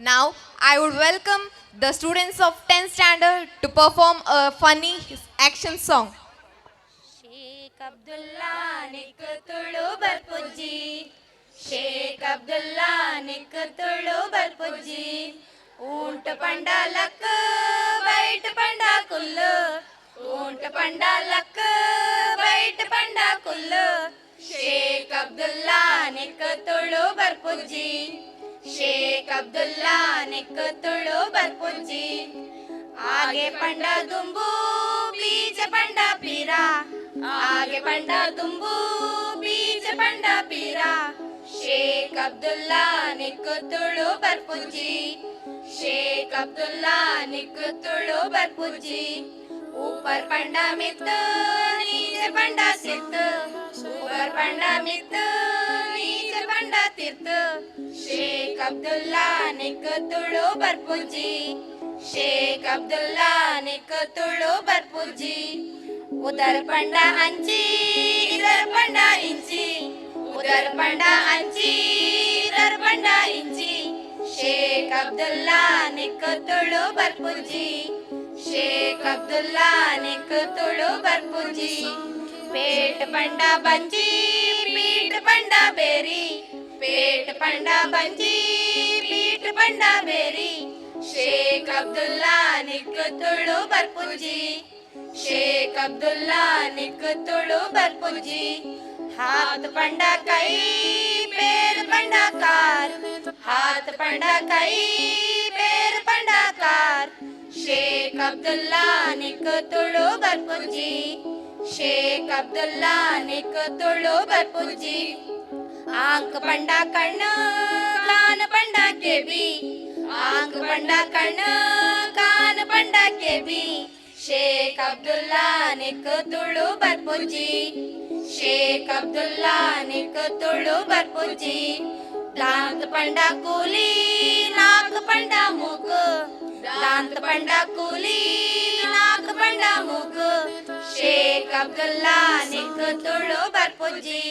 Now, I would welcome the students of 10th standard to perform a funny action song. Sheikh Abdullah निक तुळू बरपुजी शेख अब्दुल्ला निक तुळू बरपुजी ऊंट पंडा luck बैठ पंडा कुल्ल ऊंट पंडा luck बैठ पंडा कुल्ल शेख अब्दुल्ला निक तुळू बरपुजी शेख अब्दुल्ला निक तुळू बरपुजी आगे पंडा दुंबू पीछे पंडा पीरा आगे पंडा दुंबू पीछे पंडा पीरा शेख अब्दुल्ला निक तुळू बरपुजी शेख अब्दुल्ला निक तुळू बरपुजी ऊपर पंडा मित नीचे पंडा सित ऊपर पंडा मित नीचे पंडा तीर्थ शेख अब्दुल्ला निक तुळू बरपुजी शेख अब्दुल्ला निक तुळू बरपुजी उधर पंडा अंची इधर पंडा इंची उधर पंडा अंची इधर पंडा इंची शेख अब्दुल्ला निक तुळू बरपुजी शेख अब्दुल्ला निक तुळू बरपुजी पेट पंडा बंजी पीठ पंडा बेरी पेट पंडा बंजी पीठ पंडा बेरी शेख अब्दुल्ला निक तुळू बरपुजी शेख अब्दुल्ला निक तुळू बरपुजी हाथ पंडा कई पैर पंडा कार हाथ पंडा कई पैर पंडा कार शेख अब्दुल्ला निक तुळू बरपुजी शेख अब्दुल्ला निक तुळू बरपुजी आंख पंडा कर्ण कान पंडा केबी आंख पंडा कर्ण कान पंडा केबी शेख अब्दुल्ला निक तुळू बरपुजी शेख अब्दुल्ला निक तुळू बरपुजी दांत पंडा कूली नाक पंडा मूक दांत पंडा कूली नाक पंडा मूक शेख अब्दुल्ला निक तुळू बरपुजी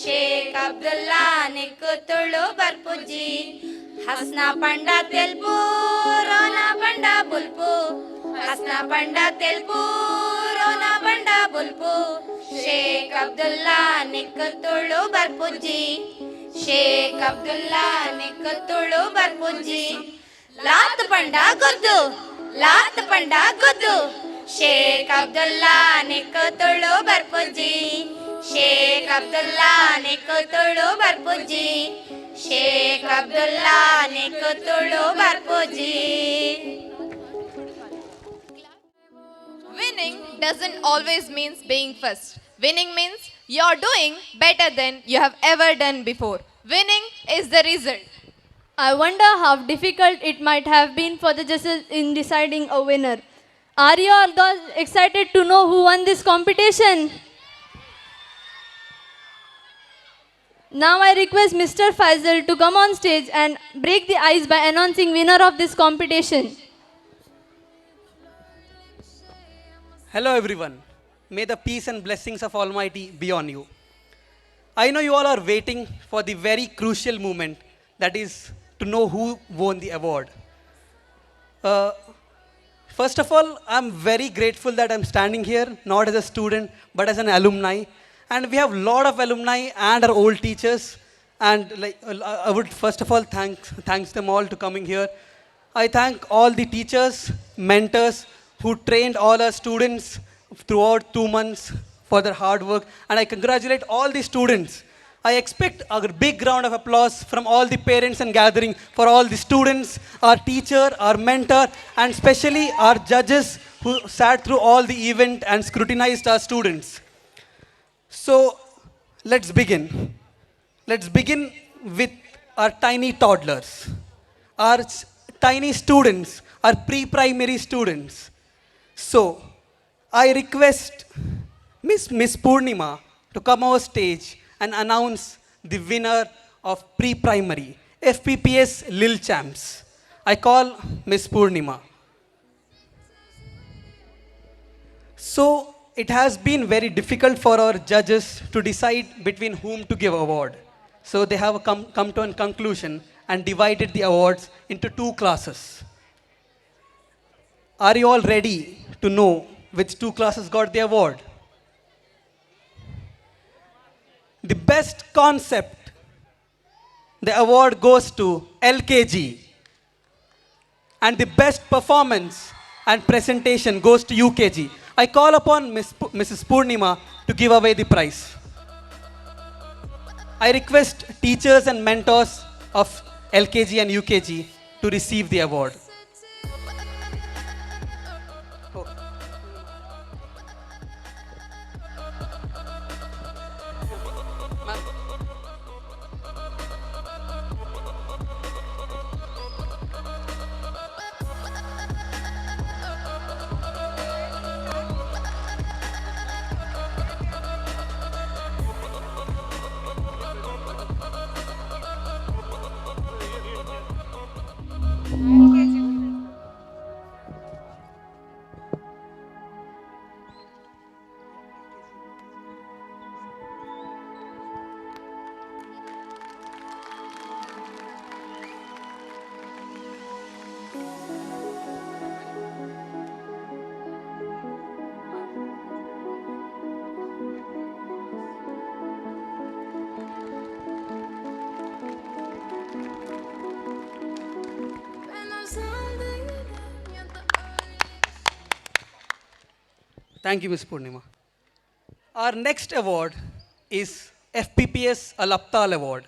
शेख अब्दुल्ला निक तुळू बरपुजी हसना पंडा तेलपू रोना पंडा बुलपू हसना पंडा तेलपू रोना पंडा बुलपू शेख अब्दुल्ला निक तुळू बरपुजी शेख अब्दुल्ला निक तुळू बरपुजी लात पंडा गुद्दू लात पंडा गुद्दू शेख अब्दुल्ला निक तुळू बरपुजी शेख अब्दुल्ला निक तुळू बरपुजी शेख अब्दुल्ला निक Tulu बरपुजी Winning doesn't always mean being first. Winning means you're doing better than you have ever done before. Winning is the result. I wonder how difficult it might have been for the judges in deciding a winner. Are you all girls excited to know who won this competition? Now I request Mr. Faisal to come on stage and break the ice by announcing winner of this competition. Hello everyone. May the peace and blessings of Almighty be on you. I know you all are waiting for the very crucial moment, that is to know who won the award. Uh, First of all, I'm very grateful that I'm standing here, not as a student, but as an alumni. And we have a lot of alumni and our old teachers. And I would first of all thanks them all to coming here. I thank all the teachers, mentors who trained all our students throughout 2 months for their hard work. And I congratulate all the students. I expect a big round of applause from all the parents and gathering for all the students, our teacher, our mentor, and especially our judges who sat through all the event and scrutinized our students. So let's begin. Let's begin with our tiny toddlers, our tiny students, our pre-primary students. So I request Miss Purnima to come on stage and announce the winner of pre-primary FPPS Lil Champs. I call Miss Purnima. So it has been very difficult for our judges to decide between whom to give award. So they have come to a conclusion, and divided the awards into two classes. Are you all ready to know which two classes got the award? The best concept, the award goes to LKG. And the best performance and presentation goes to UKG. I call upon Mrs. Purnima to give away the prize. I request teachers and mentors of LKG and UKG to receive the award. Thank you, Ms. Purnima. Our next award is FPPS Al Abtal Award.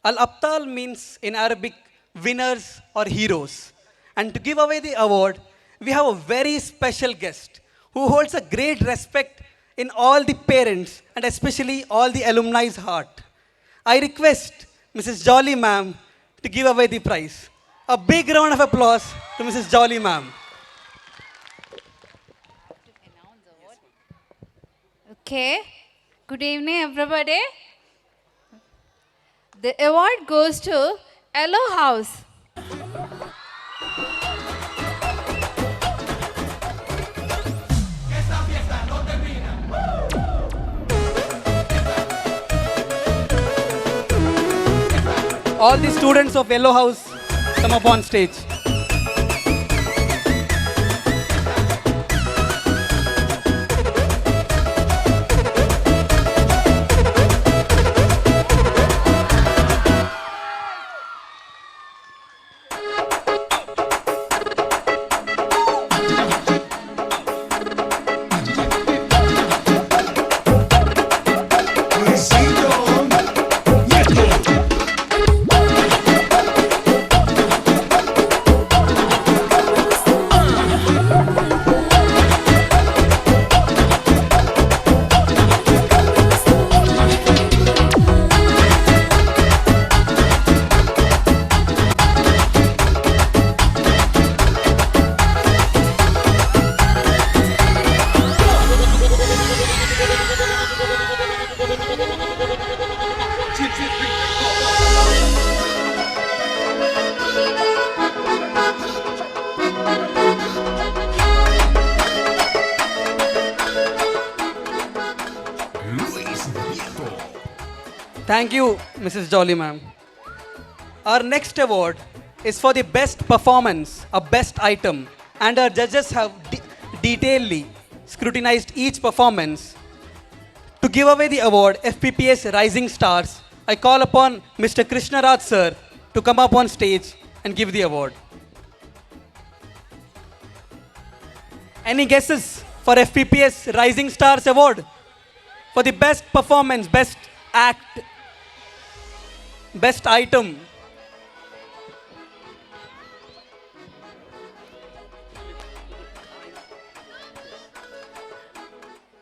Al Abtal means in Arabic winners or heroes. And to give away the award, we have a very special guest who holds a great respect in all the parents and especially all the alumni's heart. I request Mrs. Jolly ma'am to give away the prize. A big round of applause to Mrs. Jolly ma'am. Okay, good evening everybody. The award goes to Yellow House. All the students of Yellow House come up on stage. Thank you, Mrs. Jolly ma'am. Our next award is for the best performance, a best item, and our judges have detailedly scrutinized each performance. To give away the award, FPPS Rising Stars, I call upon Mr. Krishnaraj sir to come up on stage and give the award. Any guesses for FPPS Rising Stars Award? For the best performance, best act, best item.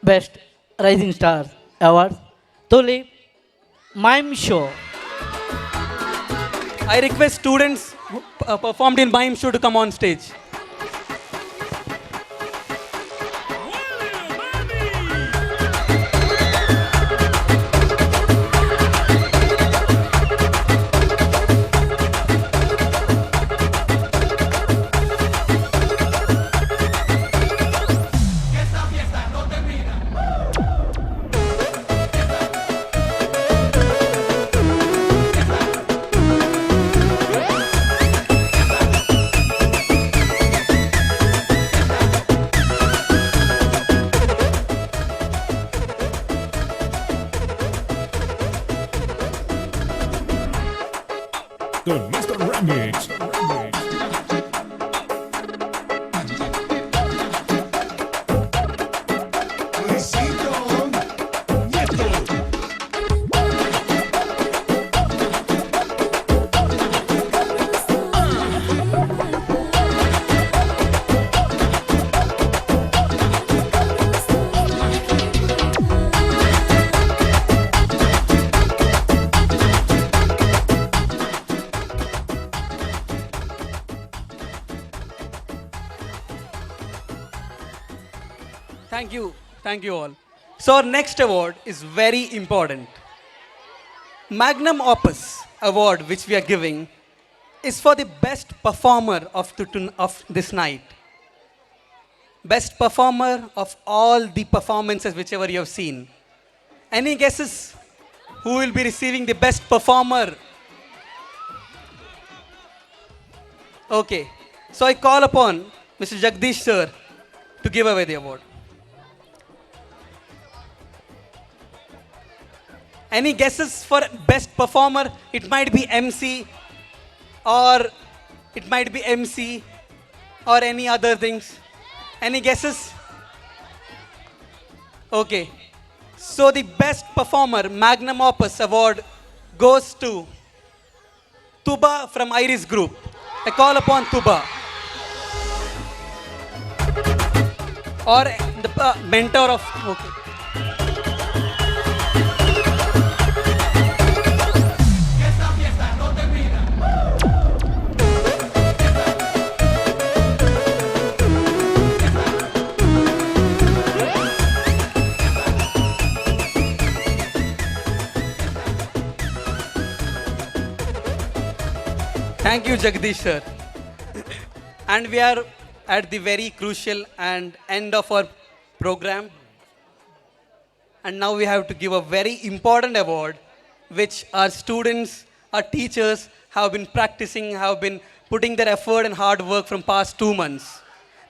Best Rising Star Award, Tulip Mime Show. I request students who performed in mime show to come on stage. Thank you. Thank you all. So, our next award is very important. Magnum Opus award, which we are giving, is for the best performer of this night. Best performer of all the performances whichever you have seen. Any guesses who will be receiving the best performer? Okay. So I call upon Mr. Jagdish sir to give away the award. Any guesses for best performer? It might be MC or it might be MC or any other things. Any guesses? Okay. So the best performer Magnum Opus award goes to Tuba from Iris Group. I call upon Tuba. Or the mentor of... Okay. Thank you, Jagdish sir. And we are at the very crucial and end of our program. And now we have to give a very important award, which our students, our teachers have been practicing, have been putting their effort and hard work from past 2 months.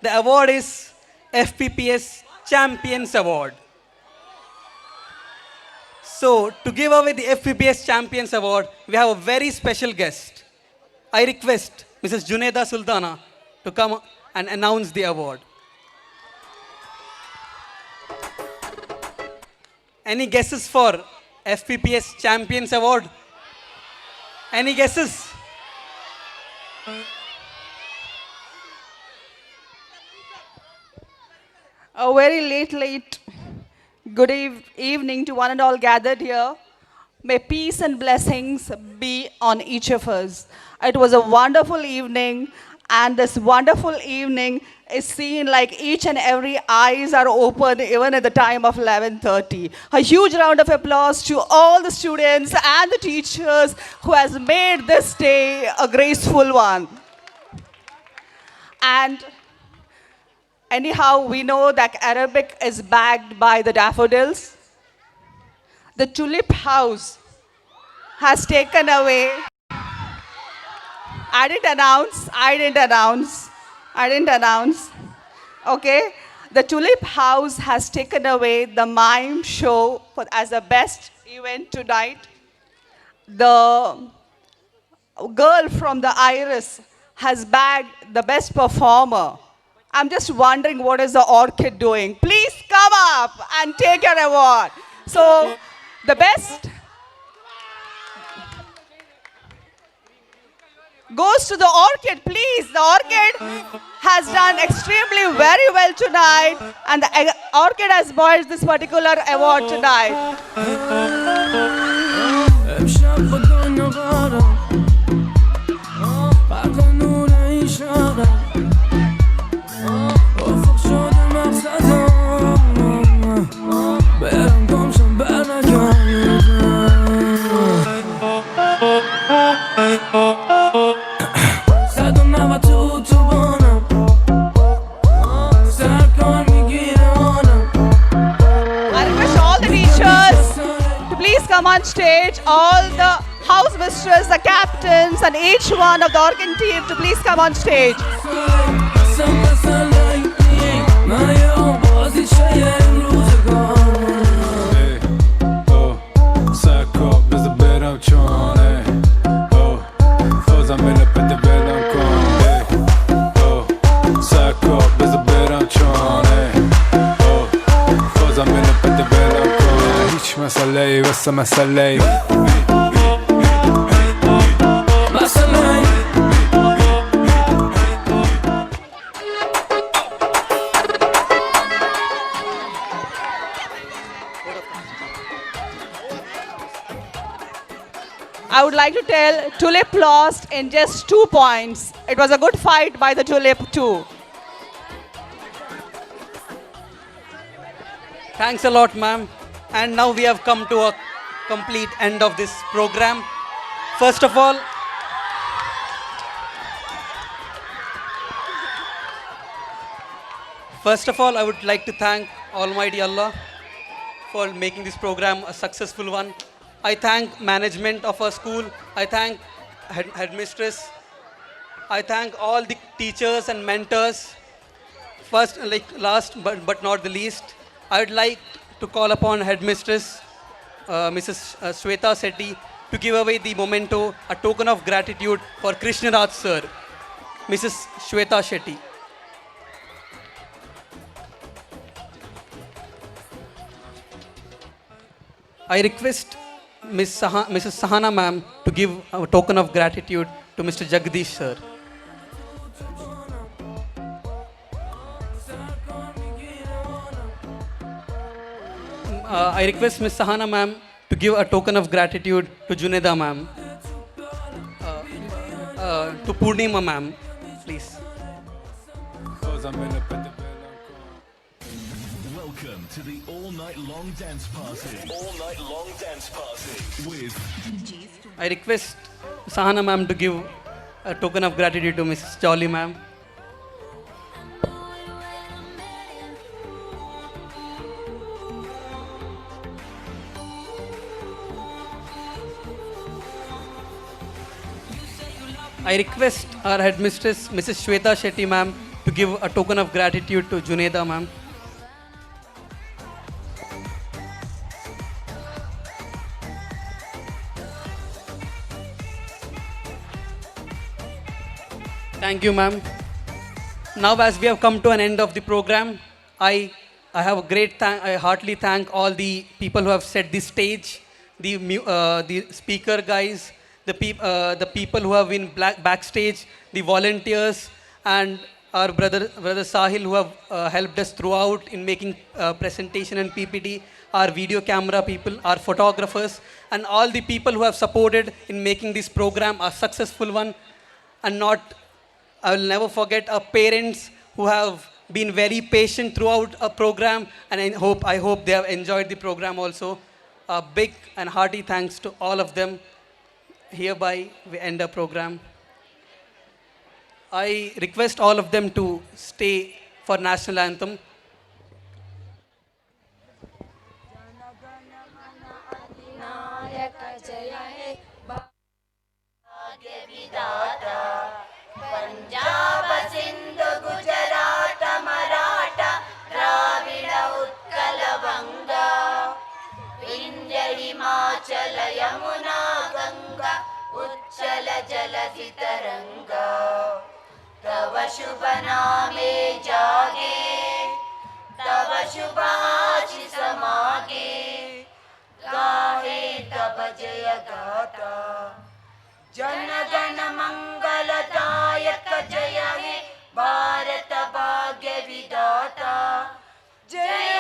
The award is FPPS Champions Award. So, to give away the FPPS Champions Award, we have a very special guest. I request Mrs. Junaida Sultana to come and announce the award. Any guesses for FPPS Champions Award? Any guesses? A very late good evening to one and all gathered here. May peace and blessings be on each of us. It was a wonderful evening, and this wonderful evening is seen like each and every eyes are open even at the time of 11:30. A huge round of applause to all the students and the teachers who has made this day a graceful one. And anyhow, we know that Arabic is backed by the daffodils. The tulip house has taken away. I didn't announce. Okay. The tulip house has taken away the mime show as the best event tonight. The girl from the Iris has bagged the best performer. I'm just wondering what is the orchid doing. Please come up and take your award. So, the best goes to the orchid, please. The orchid has done extremely very well tonight, and the orchid has bought this particular award tonight. Come on stage, all the house mistress, the captains, and each one of the organ team to please come on stage. I would like to tell Tulip lost in just 2 points. It was a good fight by the Tulip too. Thanks a lot, ma'am. And now we have come to a complete end of this program. First of all, I would like to thank Almighty Allah for making this program a successful one. I thank management of our school. I thank headmistress. I thank all the teachers and mentors. First, last but not the least, I would like to call upon headmistress, Mrs. Sweta Sethi, to give away the memento, a token of gratitude for Krishnaraj sir. Mrs. Sweta Shetty. I request Mrs. Sahana ma'am to give a token of gratitude to Mr. Jagdish sir. I request Ms. Sahana ma'am to give a token of gratitude to Juneda ma'am. To Purnima ma'am, please. Welcome to the all-night long dance party. All-night long dance party with I request Sahana ma'am to give a token of gratitude to Mrs. Jolly ma'am. I request our headmistress, Mrs. Shweta Shetty ma'am, to give a token of gratitude to Juneda ma'am. Thank you, ma'am. Now, as we have come to an end of the program, I have a great I heartily thank all the people who have set the stage, the speaker guys, the people who have been backstage, the volunteers, and our brother Sahil who have helped us throughout in making presentation and PPT, our video camera people, our photographers, and all the people who have supported in making this program a successful one. And I will never forget our parents who have been very patient throughout our program, and I hope they have enjoyed the program also. A big and hearty thanks to all of them. Hereby we end our program. I request all of them to stay for national anthem. Punjab Sindh Gujarat Maratha Dravid Utkal बंगा विंध्य हिमाचल यमुना गंगा उच्चल जलधि तरंगा तव शुभ नामे जागे तव शुभ आशीष मागे गाहे तब जय गाता जन गण मंगलदायक जय हे भारत भाग्य विधाता जय